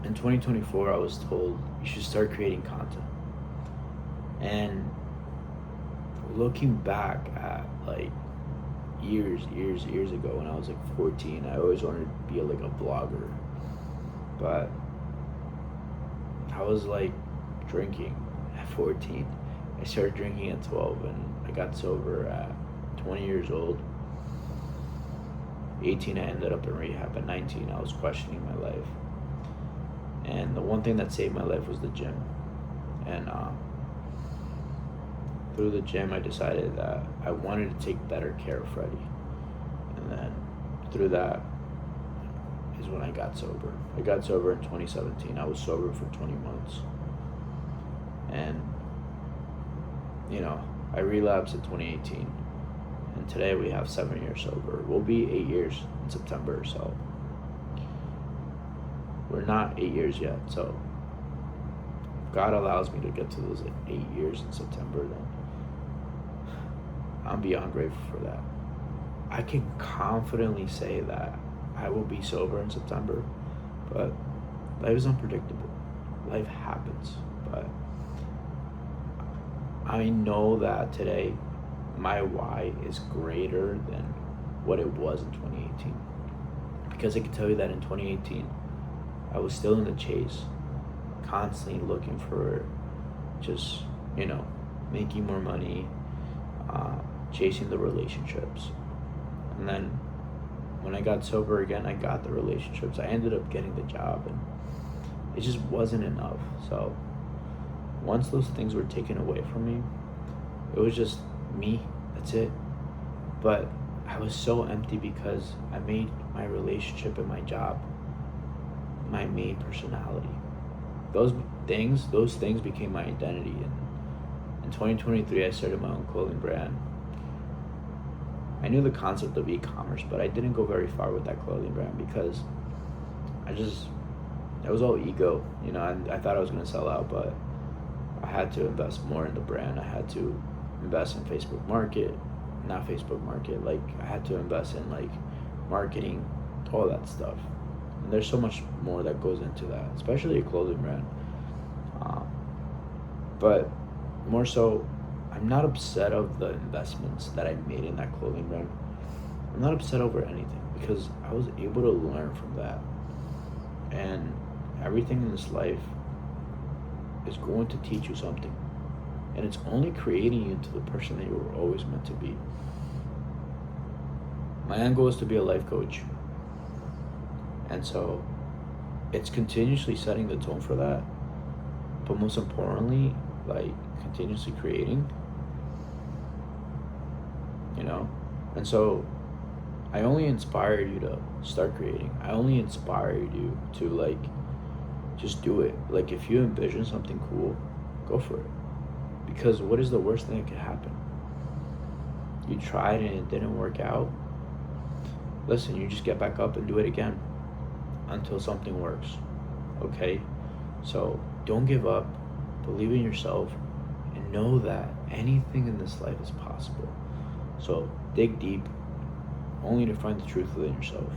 In 2024, I was told you should start creating content. And looking back at like years ago when I was like 14, I always wanted to be like a blogger. But I was like drinking at 14. I started drinking at 12 and I got sober at 20 years old. 18, I ended up in rehab. At 19, I was questioning my life. And the one thing that saved my life was the gym. And through the gym, I decided that I wanted to take better care of Freddie. And then through that is when I got sober. I got sober in 2017. I was sober for 20 months. And, I relapsed in 2018. And today we have 7 years sober. We'll be 8 years in September, so we're not 8 years yet. So if God allows me to get to those 8 years in September, then I'm beyond grateful for that. I can confidently say that I will be sober in September, but life is unpredictable. Life happens, but I know that today my why is greater than what it was in 2018. Because I can tell you that in 2018, I was still in the chase, constantly looking for just, making more money, chasing the relationships. And then when I got sober again, I got the relationships. I ended up getting the job, and it just wasn't enough. So once those things were taken away from me, it was just me. That's it. But I was so empty because I made my relationship and my job my main personality. Those things became my identity. And in 2023, I started my own clothing brand. I knew the concept of e-commerce, but I didn't go very far with that clothing brand because it was all ego. I thought I was going to sell out, but I had to invest more in the brand. I had to invest in Facebook Market, not Facebook Market. Like, I had to invest in like marketing, all that stuff. And there's so much more that goes into that, especially a clothing brand. But more so, I'm not upset of the investments that I made in that clothing brand. I'm not upset over anything because I was able to learn from that. And everything in this life is going to teach you something. And it's only creating you into the person that you were always meant to be. My end goal is to be a life coach. And so it's continuously setting the tone for that. But most importantly, like continuously creating. And so I only inspire you to start creating. I only inspire you to like just do it. Like, if you envision something cool, go for it. Because what is the worst thing that could happen? You tried and it didn't work out. Listen, you just get back up and do it again until something works. Okay? So don't give up. Believe in yourself and know that anything in this life is possible. So dig deep, only to find the truth within yourself.